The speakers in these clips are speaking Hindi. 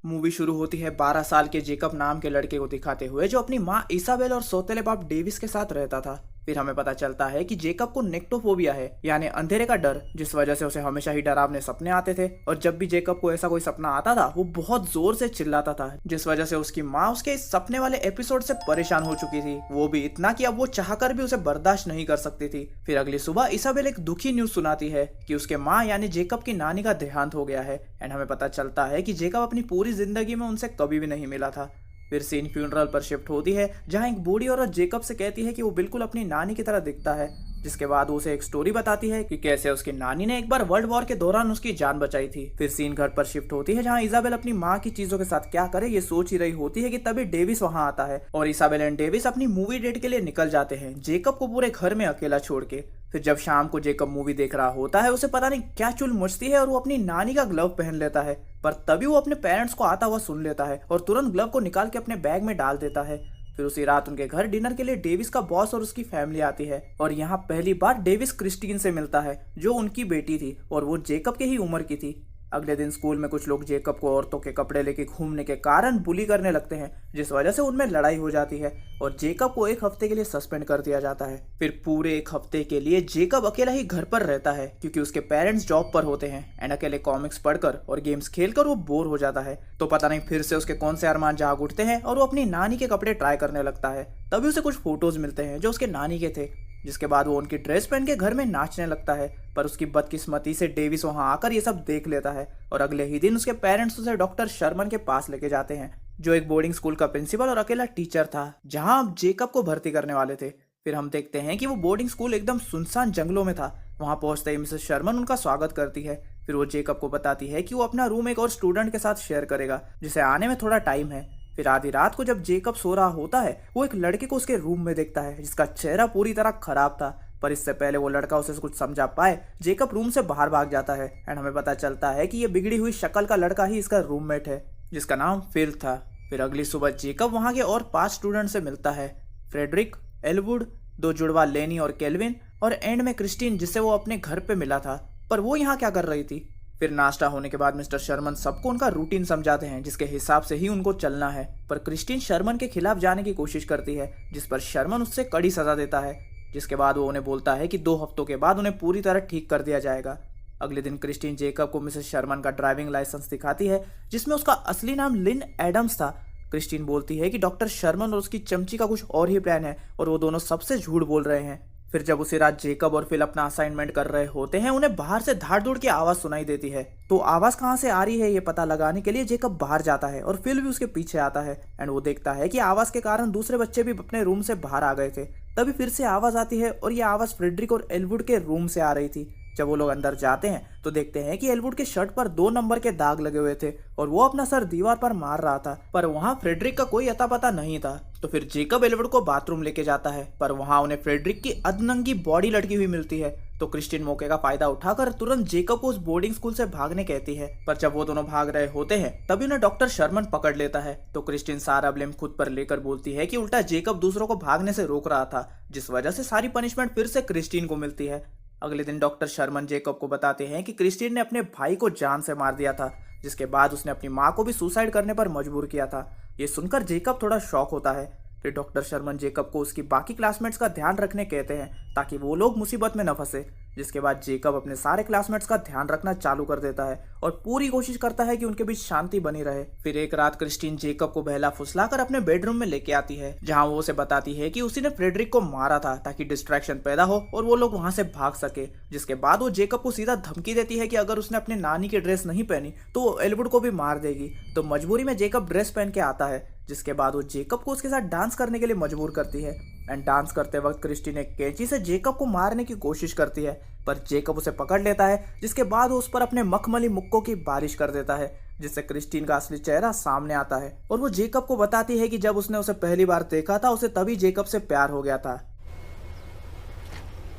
मूवी शुरू होती है 12 साल के जेकब नाम के लड़के को दिखाते हुए जो अपनी माँ इसाबेल और सौतेले बाप डेविस के साथ रहता था। फिर हमें पता चलता है कि जेकब को नेक्टोफोबिया है, यानी अंधेरे का डर, जिस वजह से उसे हमेशा ही डरावने सपने आते थे। और जब भी जेकब को ऐसा कोई सपना आता था वो बहुत जोर से चिल्लाता था, जिस वजह से उसकी माँ उसके इस सपने वाले एपिसोड से परेशान हो चुकी थी। वो भी इतना कि अब वो चाहकर भी उसे बर्दाश्त नहीं कर सकती थी। फिर अगली सुबह इसाबेल एक दुखी न्यूज सुनाती है कि उसके माँ यानी जेकब की नानी का देहांत हो गया है। एंड हमें पता चलता है कि जेकब अपनी पूरी जिंदगी में उनसे कभी भी नहीं मिला था। फिर सीन फ्यूनरल पर शिफ्ट होती है, जहां एक बूढ़ी औरत जेकब से कहती है कि वो बिल्कुल अपनी नानी की तरह दिखता है। जिसके बाद उसे एक स्टोरी बताती है कि कैसे उसकी नानी ने एक बार वर्ल्ड वॉर के दौरान उसकी जान बचाई थी। फिर सीन घर पर शिफ्ट होती है, जहां इसाबेल अपनी माँ की चीजों के साथ क्या करे ये सोच ही रही होती है कि तभी डेविस वहां आता है और इसाबेल एंड डेविस अपनी मूवी डेट के लिए निकल जाते हैं, जेकब को पूरे घर में अकेला छोड़ के। फिर जब शाम को जेकब मूवी देख रहा होता है, उसे पता नहीं क्या चुल मचती है और वो अपनी नानी का ग्लव पहन लेता है। पर तभी वो अपने पेरेंट्स को आता हुआ सुन लेता है और तुरंत ग्लव को निकाल के अपने बैग में डाल देता है। फिर उसी रात उनके घर डिनर के लिए डेविस का बॉस और उसकी फैमिली आती है और यहाँ पहली बार डेविस क्रिस्टीन से मिलता है, जो उनकी बेटी थी और वो जेकब के ही उम्र की थी। अगले दिन स्कूल में कुछ लोग जेकब को औरतों के कपड़े लेके घूमने के कारण बुली करने लगते हैं, जिस वजह से उनमें लड़ाई हो जाती है और जेकब को एक हफ्ते के लिए सस्पेंड कर दिया जाता है। फिर पूरे एक हफ्ते के लिए जेकब अकेला ही घर पर रहता है, क्योंकि उसके पेरेंट्स जॉब पर होते हैं एंड अकेले कॉमिक्स पढ़कर और गेम्स खेलकर वो बोर हो जाता है। तो पता नहीं फिर से उसके कौन से अरमान जाग उठते हैं और वो अपनी नानी के कपड़े ट्राई करने लगता है। तभी उसे कुछ फोटोज मिलते हैं जो उसके नानी के थे, जिसके बाद वो उनकी ड्रेस पहन के घर में नाचने लगता है। पर उसकी बदकिस्मती से डेविस वहां आकर ये सब देख लेता है और अगले ही दिन उसके पेरेंट्स उसे डॉक्टर शर्मन के पास लेके जाते हैं, जो एक बोर्डिंग स्कूल का प्रिंसिपल और अकेला टीचर था, जहां अब जेकब को भर्ती करने वाले थे। फिर हम देखते हैं कि वो बोर्डिंग स्कूल एकदम सुनसान जंगलों में था। वहां पहुंचते ही मिसेस शर्मन उनका स्वागत करती है। फिर वो जेकब को बताती है कि वो अपना रूम एक और स्टूडेंट के साथ शेयर करेगा, जिसे आने में थोड़ा टाइम है। फिर आधी रात को जब जेकब सो रहा होता है, वो एक लड़के को उसके रूम में देखता है, जिसका चेहरा पूरी तरह खराब था। पर इससे पहले वो लड़का उसे कुछ समझा पाए, जेकब रूम से बाहर भाग जाता है एंड हमें पता चलता है कि ये बिगड़ी हुई शक्ल का लड़का ही इसका रूममेट है, जिसका नाम फिल था। फिर अगली सुबह जेकब वहां के और 5 स्टूडेंट से मिलता है, फ्रेडरिक, एलवुड, 2 जुड़वा लेनी और केल्विन, और एंड में क्रिस्टीन, जिससे वो अपने घर पे मिला था। पर वो यहाँ क्या कर रही थी? फिर नाश्ता होने के बाद मिस्टर शर्मन सबको उनका रूटीन समझाते हैं, जिसके हिसाब से ही उनको चलना है। पर क्रिस्टीन शर्मन के खिलाफ जाने की कोशिश करती है, जिस पर शर्मन उससे कड़ी सजा देता है, जिसके बाद वो उन्हें बोलता है कि 2 हफ्तों के बाद उन्हें पूरी तरह ठीक कर दिया जाएगा। अगले दिन क्रिस्टीन जेकब को मिसेस शर्मन का ड्राइविंग लाइसेंस दिखाती है, जिसमें उसका असली नाम लिन एडम्स था। क्रिस्टीन बोलती है कि डॉक्टर शर्मन और उसकी चमची का कुछ और ही प्लान है और वो दोनों सबसे झूठ बोल रहे हैं। फिर जब उसी रात जेकब और फिल अपना असाइनमेंट कर रहे होते हैं, उन्हें बाहर से धाड़ धूड़ की आवाज सुनाई देती है। तो आवाज कहाँ से आ रही है ये पता लगाने के लिए जेकब बाहर जाता है और फिल भी उसके पीछे आता है एंड वो देखता है कि आवाज के कारण दूसरे बच्चे भी अपने रूम से बाहर आ गए थे। तभी फिर से आवाज आती है और ये आवाज फ्रेडरिक और एलवुड के रूम से आ रही थी। जब वो लोग अंदर जाते हैं तो देखते हैं कि एलवुड के शर्ट पर 2 नंबर के दाग लगे हुए थे और वो अपना सर दीवार पर मार रहा था, पर वहाँ फ्रेडरिक का कोई अता पता नहीं था। तो फिर जेकब एलवुड को बाथरूम लेके जाता है, पर वहाँ उन्हें फ्रेडरिक की अधनंगी बॉडी लटकी हुई मिलती है। तो क्रिस्टीन मौके का फायदा उठाकर तुरंत जेकब को उस बोर्डिंग स्कूल से भागने कहती है। पर जब वो दोनों भाग रहे होते हैं तभी उन्हें डॉक्टर शर्मन पकड़ लेता है। तो क्रिस्टीन सारा ब्लेम खुद पर लेकर बोलती है कि उल्टा जेकब दूसरों को भागने से रोक रहा था, जिस वजह से सारी पनिशमेंट फिर से क्रिस्टीन को मिलती है। अगले दिन डॉक्टर शर्मन जेकब को बताते हैं कि क्रिस्टीन ने अपने भाई को जान से मार दिया था, जिसके बाद उसने अपनी माँ को भी सुसाइड करने पर मजबूर किया था। ये सुनकर जेकब थोड़ा शॉक होता है। फिर डॉक्टर शर्मन जेकब को उसकी बाकी क्लासमेट्स का ध्यान रखने कहते हैं ताकि वो लोग मुसीबत में न फंसे, जिसके बाद जेकब अपने सारे क्लासमेट्स का ध्यान रखना चालू कर देता है और पूरी कोशिश करता है कि उनके बीच शांति बनी रहे। फिर एक रात क्रिस्टीन जेकब को बहला फुसलाकर अपने बेडरूम में लेके आती है, जहां वो उसे बताती है कि उसी ने फ्रेडरिक को मारा था ताकि डिस्ट्रैक्शन पैदा हो और वो लोग वहां से भाग सके। जिसके बाद वो जेकब को सीधा धमकी देती है कि अगर उसने अपनी नानी की ड्रेस नहीं पहनी तो वो एलवुड को भी मार देगी। तो मजबूरी में जेकब ड्रेस पहन के आता है, जिसके बाद वो जेकब को उसके साथ डांस करने के लिए मजबूर करती है एंड डांस करते वक्त क्रिस्टीन एक कैंची से जेकब को मारने की कोशिश करती है, पर जेकब उसे पकड़ लेता है, जिसके बाद वो उस पर अपने मखमली मुक्कों की बारिश कर देता है, जिससे क्रिस्टीन का असली चेहरा सामने आता है और वो जेकब को बताती है कि जब उसने उसे पहली बार देखा था उसे तभी जेकब से प्यार हो गया था।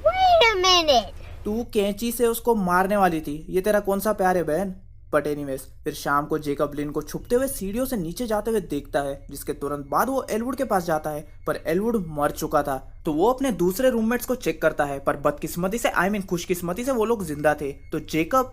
Wait a minute. तू कैंची से उसको मारने वाली थी, ये तेरा कौन सा प्यार है बहन? बट एनीवेज फिर शाम को जेकब लिन को छुपते हुए सीढ़ियों से नीचे जाते हुए देखता है, जिसके तुरंत बाद वो एलवुड के पास जाता है, पर एलवुड मर चुका था। तो वो अपने दूसरे रूममेट्स को चेक करता है, पर बदकिस्मती से खुशकिस्मती से वो लोग जिंदा थे। तो जेकब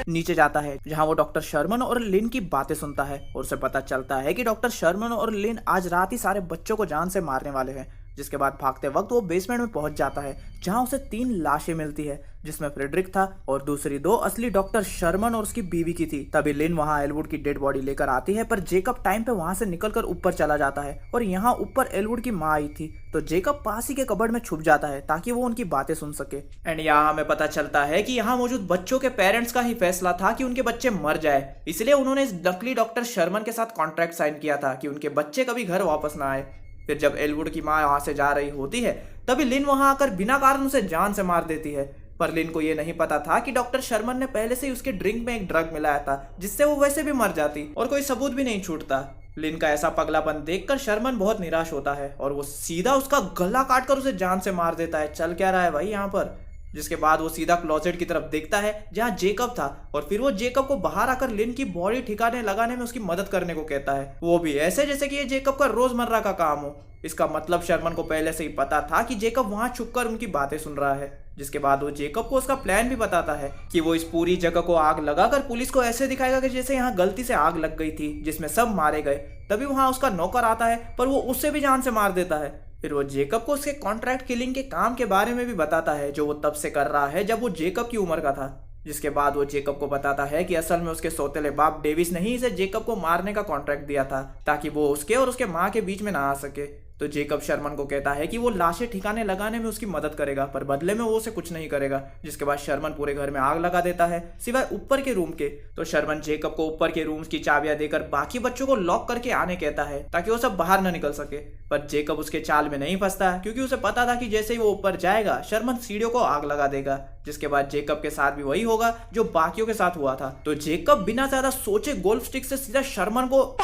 नीचे जाता है, जहां वो डॉक्टर शर्मन और लिन की बातें सुनता है और उसे पता चलता है कि डॉक्टर शर्मन और लिन आज रात ही सारे बच्चों को जान से मारने वाले हैं। जिसके बाद भागते वक्त वो बेसमेंट में पहुंच जाता है, जहां उसे 3 लाशें मिलती है, जिसमें फ्रेडरिक था और दूसरी 2 असली डॉक्टर शर्मन और उसकी बीवी की थी। तभी लिन वहां एलवुड की डेड बॉडी लेकर आती है, पर जेकब टाइम पे वहां से निकलकर ऊपर चला जाता है और यहाँ ऊपर एलवुड की माँ आई थी। तो जेकब पास ही के कबर्ड में छुप जाता है ताकि वो उनकी बातें सुन सके। एंड यहाँ हमें पता चलता है कि यहाँ मौजूद बच्चों के पेरेंट्स का ही फैसला था कि उनके बच्चे मर जाए, इसलिए उन्होंने इस नकली डॉक्टर शर्मन के साथ कॉन्ट्रैक्ट साइन किया था कि उनके बच्चे कभी घर वापस ना आए। फिर जब एलवुड की माँ वहां से जा रही होती है, तभी लिन वहां आकर बिना कारण उसे जान से मार देती है। पर लिन को यह नहीं पता था कि डॉक्टर शर्मन ने पहले से ही उसके ड्रिंक में एक ड्रग मिलाया था, जिससे वो वैसे भी मर जाती और कोई सबूत भी नहीं छूटता। लिन का ऐसा पगलापन देखकर शर्मन बहुत निराश होता है और वो सीधा उसका गला काटकर उसे जान से मार देता है। चल क्या रहा है भाई यहाँ पर। जिसके बाद वो सीधा क्लोजेट की तरफ देखता है जहाँ जेकब था, और फिर वो जेकब को बाहर आकर लिन की बॉडी ठिकाने लगाने में उसकी मदद करने को कहता है, वो भी ऐसे जैसे कि ये जेकब का रोजमर्रा का काम हो। इसका मतलब शर्मन को पहले से ही पता था कि जेकब वहां छुपकर उनकी बातें सुन रहा है। जिसके बाद वो जेकब को उसका प्लान भी बताता है कि वो इस पूरी जगह को आग लगाकर पुलिस को ऐसे दिखाएगा कि जैसे यहाँ गलती से आग लग गई थी, जिसमें सब मारे गए। तभी वहां उसका नौकर आता है, पर वो उससे भी जान से मार देता है। फिर वो जेकब को उसके कॉन्ट्रैक्ट किलिंग के काम के बारे में भी बताता है, जो वो तब से कर रहा है जब वो जेकब की उम्र का था। जिसके बाद वो जेकब को बताता है कि असल में उसके सौतेले बाप डेविस ने ही इसे जेकब को मारने का कॉन्ट्रैक्ट दिया था, ताकि वो उसके और उसके माँ के बीच में ना आ सके। तो जेकब शर्मन को कहता है कि वो लाशें ठिकाने लगाने में उसकी मदद करेगा, पर बदले में वो उसे कुछ नहीं करेगा। जिसके बाद शर्मन पूरे घर में आग लगा देता है, सिवाय ऊपर के रूम के। तो शर्मन जेकब को ऊपर के रूम्स की चाबियां देकर बाकी बच्चों को लॉक करके आने कहता है, ताकि वो सब बाहर न निकल सके। पर जेकब उसके चाल में नहीं फंसता, क्योंकि उसे पता था कि जैसे ही वो ऊपर जाएगा शर्मन सीढ़ियों को आग लगा देगा। जिसके बाद जेकब के साथ भी वही होगा जो बाकियों के साथ हुआ था। तो जेकब बिना ज्यादा सोचे गोल्फ स्टिक से सीधा शर्मन को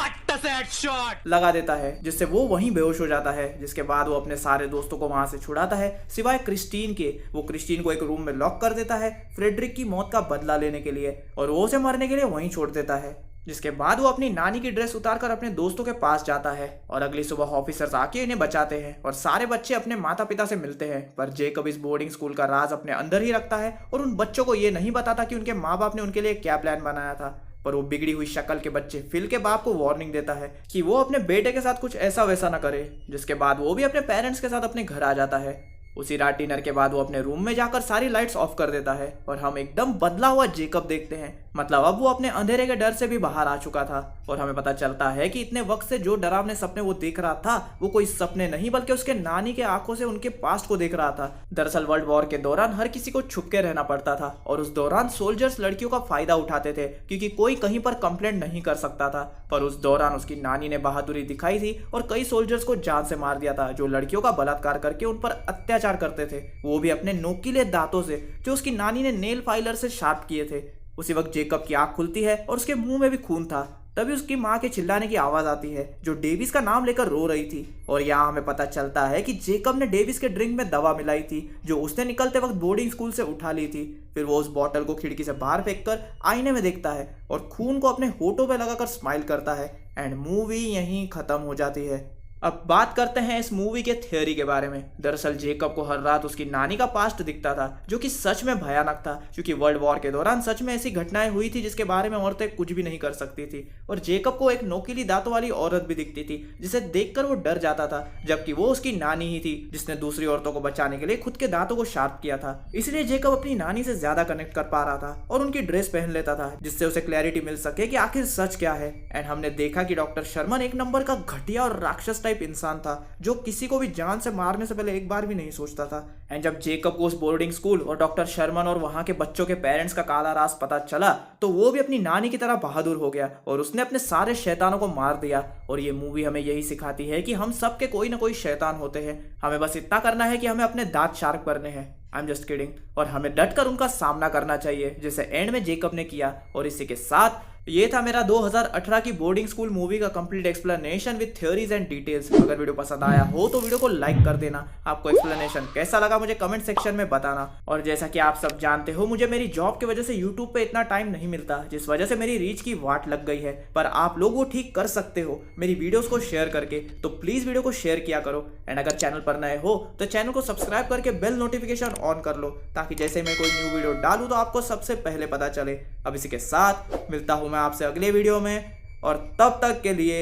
शॉट लगा देता है, जिससे वो वहीं बेहोश हो जाता है। जिसके बाद वो अपने सारे दोस्तों को वहां से छुड़ाता है, सिवाय क्रिस्टीन के। वो क्रिस्टीन को एक रूम में लॉक कर देता है फ्रेडरिक की मौत का बदला लेने के लिए, और वो उसे मरने के लिए वहीं छोड़ देता है। जिसके बाद वो अपनी नानी की ड्रेस उतारकर अपने दोस्तों के पास जाता है, और अगली सुबह ऑफिसर्स आके इन्हें बचाते हैं और सारे बच्चे अपने माता पिता से मिलते हैं। पर जेकब इस बोर्डिंग स्कूल का राज अपने अंदर ही रखता है और उन बच्चों को ये नहीं बताता कि उनके माँ बाप ने उनके लिए क्या प्लान बनाया था। पर वो बिगड़ी हुई शक्ल के बच्चे फिल के बाप को वार्निंग देता है कि वो अपने बेटे के साथ कुछ ऐसा वैसा ना करे। जिसके बाद वो भी अपने पेरेंट्स के साथ अपने घर आ जाता है। उसी रात डिनर के बाद वो अपने रूम में जाकर सारी लाइट्स ऑफ कर देता है, और हम एकदम बदला हुआ जेकब देखते हैं। मतलब अब वो अपने अंधेरे के डर से भी बाहर आ चुका था, और हमें पता चलता है कि इतने वक्त से जो डरावने सपने वो देख रहा था, वो कोई सपने नहीं बल्कि उसके नानी के आंखों से उनके पास्ट को देख रहा था। दरअसल वर्ल्ड वॉर के दौरान हर किसी को छुप के रहना पड़ता था, और उस दौरान सोल्जर्स लड़कियों का फायदा उठाते थे, क्योंकि कोई कहीं पर कंप्लेंट नहीं कर सकता था। पर उस दौरान उसकी नानी ने बहादुरी दिखाई थी और कई सोल्जर्स को जान से मार दिया था, जो लड़कियों का बलात्कार करके उन पर अत्याचार करते थे, वो भी अपने नोकीले दांतों से, जो उसकी नानी ने नेल फाइलर से शार्प किए थे। उसी वक्त जेकब की आंख खुलती है और उसके मुंह में भी खून था। तभी उसकी माँ के चिल्लाने की आवाज आती है, जो डेविस का नाम लेकर रो रही थी। और यहाँ हमें पता चलता है कि जेकब ने डेविस के ड्रिंक में दवा मिलाई थी, जो उसने निकलते वक्त बोर्डिंग स्कूल से उठा ली थी। फिर वो उस बॉटल को खिड़की से बाहर फेंककर आईने में देखता है और खून को अपने होठों पे लगाकर स्माइल करता है, एंड मूवी यहीं खत्म हो जाती है। अब बात करते हैं इस मूवी के थ्योरी के बारे में। दरअसल जेकब को हर रात उसकी नानी का पास्ट दिखता था, जो कि सच में भयानक था, क्योंकि वर्ल्ड वॉर के दौरान सच में ऐसी घटनाएं हुई थी जिसके बारे में औरतें कुछ भी नहीं कर सकती थी। और जेकब को एक नोकीली दांतों वाली औरत भी दिखती थी, जिसे देखकर वो डर जाता था, जबकि वो उसकी नानी ही थी जिसने दूसरी औरतों को बचाने के लिए खुद के दांतों को शार्प किया था। इसलिए जेकब अपनी नानी से ज्यादा कनेक्ट कर पा रहा था और उनकी ड्रेस पहन लेता था, जिससे उसे क्लैरिटी मिल सके कि आखिर सच क्या है। एंड हमने देखा कि डॉक्टर शर्मन एक नंबर का घटिया और राक्षस टाइप इंसान था, जो किसी को भी जान से मारने से पहले एक बार भी नहीं सोचता था। एंड जब जेकब को उस बोर्डिंग स्कूल और डॉक्टर शर्मन और वहां के बच्चों के पेरेंट्स का काला राज पता चला, तो वो भी अपनी नानी की तरह बहादुर हो गया और उसने अपने सारे शैतानों को मार दिया। और ये मूवी हमें यही सिखाती है कि हम सब के कोई ना कोई शैतान होते हैं, हमें बस इतना करना है कि हमें अपने दांत शार्प करने हैं। I am just kidding. और हमें डट कर उनका सामना करना चाहिए, जैसे एंड में जेकब ने किया। और इसी के साथ ये था मेरा 2018 की बोर्डिंग स्कूल मूवी का complete explanation with theories and details. अगर वीडियो पसंद आया हो तो वीडियो को लाइक कर देना। आपको एक्सप्लेनेशन कैसा लगा मुझे कमेंट सेक्शन में बताना। और जैसा कि आप सब जानते हो, मुझे मेरी जॉब की वजह से यूट्यूब पे इतना टाइम नहीं मिलता, जिस वजह से मेरी रीच की वाट लग गई है। पर आप लोग वो ठीक कर सकते हो मेरी वीडियोस को शेयर करके, तो प्लीज वीडियो को शेयर किया करो। एंड अगर चैनल पर नए हो तो चैनल को सब्सक्राइब करके बेल नोटिफिकेशन ऑन कर लो, ताकि जैसे मैं कोई न्यू वीडियो डालूं तो आपको सबसे पहले पता चले। अब इसी के साथ मिलता हूं मैं आपसे अगले वीडियो में, और तब तक के लिए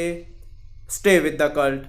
स्टे विद द कल्ट।